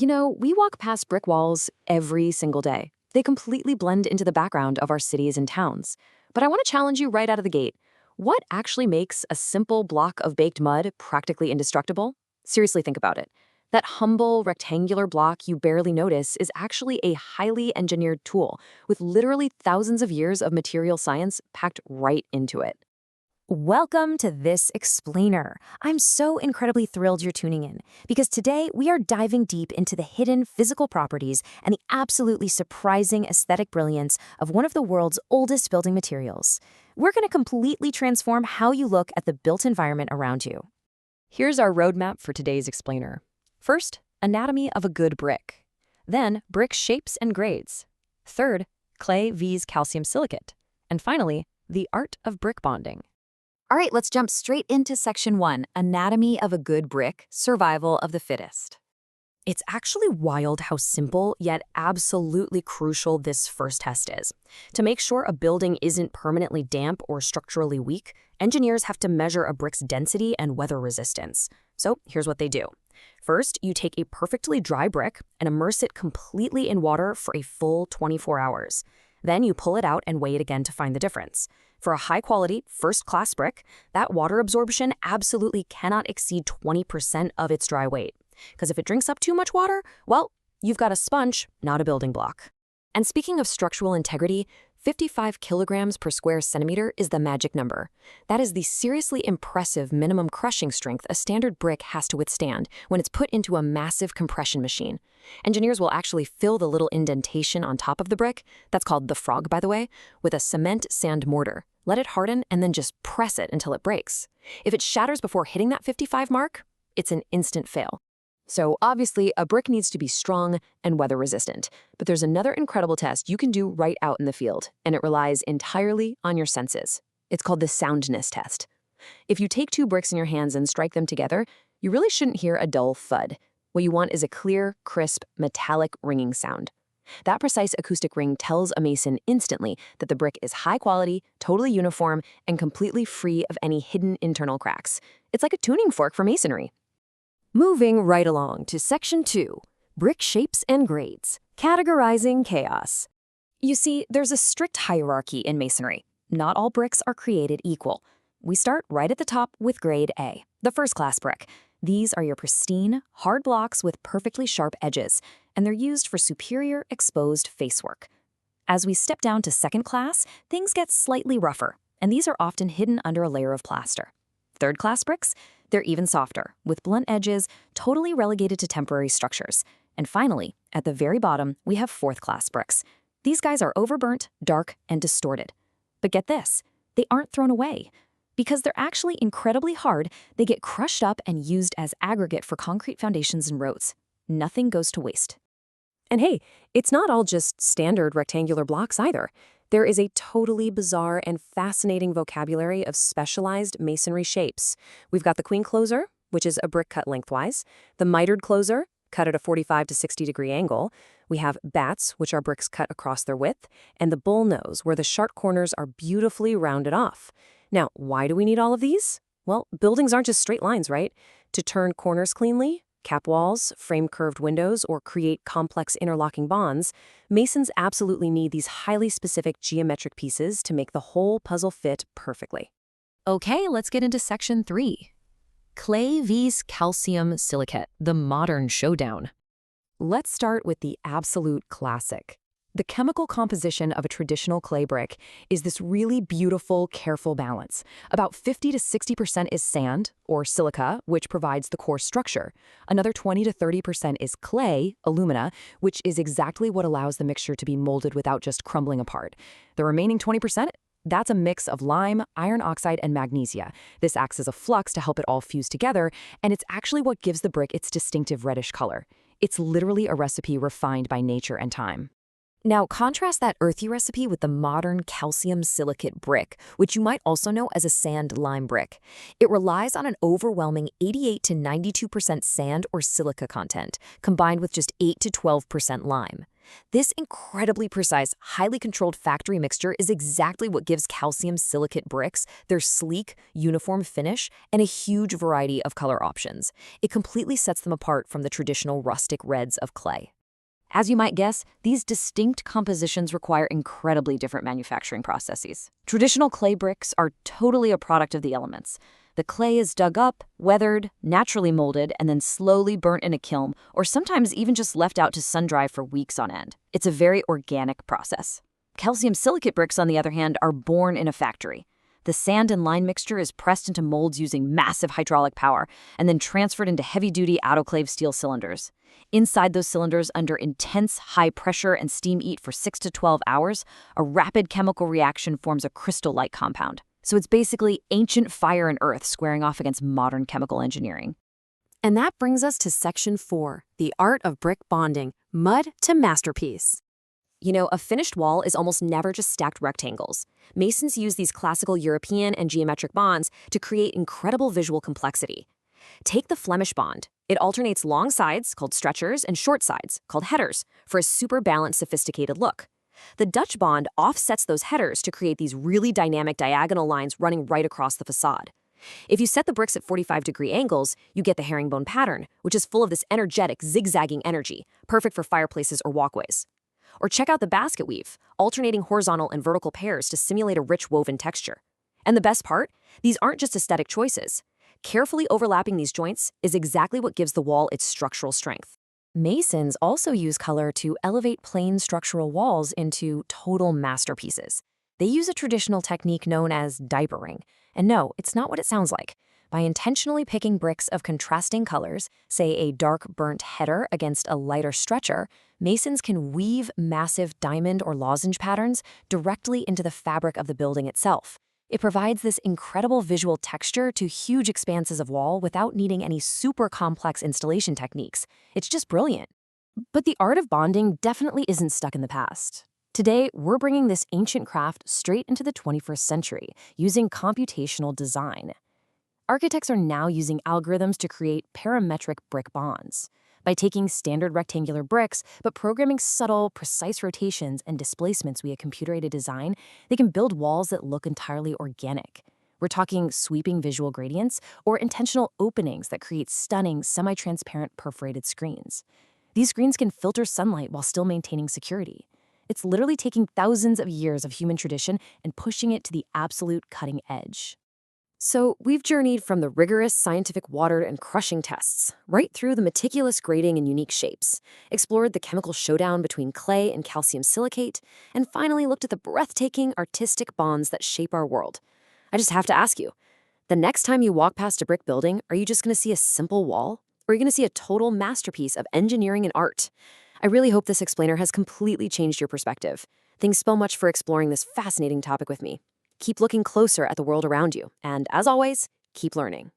We walk past brick walls every single day. They completely blend into the background of our cities and towns. But I want to challenge you right out of the gate. What actually makes a simple block of baked mud practically indestructible? Seriously, think about it. That humble rectangular block you barely notice is actually a highly engineered tool with literally thousands of years of material science packed right into it. Welcome to This Explainer. I'm so incredibly thrilled you're tuning in because today we are diving deep into the hidden physical properties and the absolutely surprising aesthetic brilliance of one of the world's oldest building materials. We're going to completely transform how you look at the built environment around you. Here's our roadmap for today's explainer. First, anatomy of a good brick. Then, brick shapes and grades. Third, clay vs calcium silicate. And finally, the art of brick bonding. All right, let's jump straight into section 1, anatomy of a good brick, survival of the fittest. It's actually wild how simple yet absolutely crucial this first test is. To make sure a building isn't permanently damp or structurally weak, engineers have to measure a brick's density and weather resistance. So here's what they do. First, you take a perfectly dry brick and immerse it completely in water for a full 24 hours. Then you pull it out and weigh it again to find the difference. For a high-quality, first-class brick, that water absorption absolutely cannot exceed 20% of its dry weight. Because if it drinks up too much water, well, you've got a sponge, not a building block. And speaking of structural integrity, 55 kilograms per square centimeter is the magic number. That is the seriously impressive minimum crushing strength a standard brick has to withstand when it's put into a massive compression machine. Engineers will actually fill the little indentation on top of the brick, that's called the frog by the way, with a cement sand mortar. Let it harden and then just press it until it breaks. If it shatters before hitting that 55 mark, it's an instant fail. So obviously, a brick needs to be strong and weather resistant. But there's another incredible test you can do right out in the field, and it relies entirely on your senses. It's called the soundness test. If you take two bricks in your hands and strike them together, you really shouldn't hear a dull thud. What you want is a clear, crisp, metallic ringing sound. That precise acoustic ring tells a mason instantly that the brick is high quality, totally uniform, and completely free of any hidden internal cracks. It's like a tuning fork for masonry. Moving right along to section 2, brick shapes and grades, categorizing chaos. You see, there's a strict hierarchy in masonry. Not all bricks are created equal. We start right at the top with grade A, the first-class brick. These are your pristine, hard blocks with perfectly sharp edges, and they're used for superior exposed facework. As we step down to second class, things get slightly rougher, and these are often hidden under a layer of plaster. Third-class bricks, they're even softer, with blunt edges, totally relegated to temporary structures. And finally, at the very bottom, we have fourth-class bricks. These guys are overburnt, dark, and distorted. But get this, they aren't thrown away. Because they're actually incredibly hard, they get crushed up and used as aggregate for concrete foundations and roads. Nothing goes to waste. And hey, it's not all just standard rectangular blocks either. There is a totally bizarre and fascinating vocabulary of specialized masonry shapes. We've got the queen closer, which is a brick cut lengthwise, the mitered closer, cut at a 45 to 60 degree angle. We have bats, which are bricks cut across their width, and the bull nose, where the sharp corners are beautifully rounded off. Now, why do we need all of these? Well, buildings aren't just straight lines, right? To turn corners cleanly, cap walls, frame curved windows, or create complex interlocking bonds, masons absolutely need these highly specific geometric pieces to make the whole puzzle fit perfectly. Okay, let's get into section 3. Clay vs calcium silicate, the modern showdown. Let's start with the absolute classic. The chemical composition of a traditional clay brick is this really beautiful, careful balance. About 50 to 60% is sand, or silica, which provides the core structure. Another 20 to 30% is clay, alumina, which is exactly what allows the mixture to be molded without just crumbling apart. The remaining 20%, that's a mix of lime, iron oxide, and magnesia. This acts as a flux to help it all fuse together, and it's actually what gives the brick its distinctive reddish color. It's literally a recipe refined by nature and time. Now, contrast that earthy recipe with the modern calcium silicate brick, which you might also know as a sand lime brick. It relies on an overwhelming 88 to 92% sand or silica content, combined with just 8 to 12% lime. This incredibly precise, highly controlled factory mixture is exactly what gives calcium silicate bricks their sleek, uniform finish and a huge variety of color options. It completely sets them apart from the traditional rustic reds of clay. As you might guess, these distinct compositions require incredibly different manufacturing processes. Traditional clay bricks are totally a product of the elements. The clay is dug up, weathered, naturally molded, and then slowly burnt in a kiln, or sometimes even just left out to sun-dry for weeks on end. It's a very organic process. Calcium silicate bricks, on the other hand, are born in a factory. The sand and lime mixture is pressed into molds using massive hydraulic power and then transferred into heavy-duty autoclave steel cylinders. Inside those cylinders, under intense high pressure and steam heat for 6 to 12 hours, a rapid chemical reaction forms a crystal-like compound. So it's basically ancient fire and earth squaring off against modern chemical engineering. And that brings us to Section 4, the art of brick bonding, mud to masterpiece. You know, a finished wall is almost never just stacked rectangles. Masons use these classical European and geometric bonds to create incredible visual complexity. Take the Flemish bond. It alternates long sides, called stretchers, and short sides, called headers, for a super balanced, sophisticated look. The Dutch bond offsets those headers to create these really dynamic diagonal lines running right across the facade. If you set the bricks at 45-degree angles, you get the herringbone pattern, which is full of this energetic, zigzagging energy, perfect for fireplaces or walkways. Or check out the basket weave, alternating horizontal and vertical pairs to simulate a rich woven texture. And the best part? These aren't just aesthetic choices. Carefully overlapping these joints is exactly what gives the wall its structural strength. Masons also use color to elevate plain structural walls into total masterpieces. They use a traditional technique known as diapering. And no, it's not what it sounds like. By intentionally picking bricks of contrasting colors, say a dark burnt header against a lighter stretcher, masons can weave massive diamond or lozenge patterns directly into the fabric of the building itself. It provides this incredible visual texture to huge expanses of wall without needing any super complex installation techniques. It's just brilliant. But the art of bonding definitely isn't stuck in the past. Today, we're bringing this ancient craft straight into the 21st century using computational design. Architects are now using algorithms to create parametric brick bonds. By taking standard rectangular bricks, but programming subtle, precise rotations and displacements via computer-aided design, they can build walls that look entirely organic. We're talking sweeping visual gradients or intentional openings that create stunning, semi-transparent perforated screens. These screens can filter sunlight while still maintaining security. It's literally taking thousands of years of human tradition and pushing it to the absolute cutting edge. So we've journeyed from the rigorous scientific water and crushing tests, right through the meticulous grading and unique shapes, explored the chemical showdown between clay and calcium silicate, and finally looked at the breathtaking artistic bonds that shape our world. I just have to ask you, the next time you walk past a brick building, are you just going to see a simple wall? Or are you going to see a total masterpiece of engineering and art? I really hope this explainer has completely changed your perspective. Thanks so much for exploring this fascinating topic with me. Keep looking closer at the world around you, and as always, keep learning.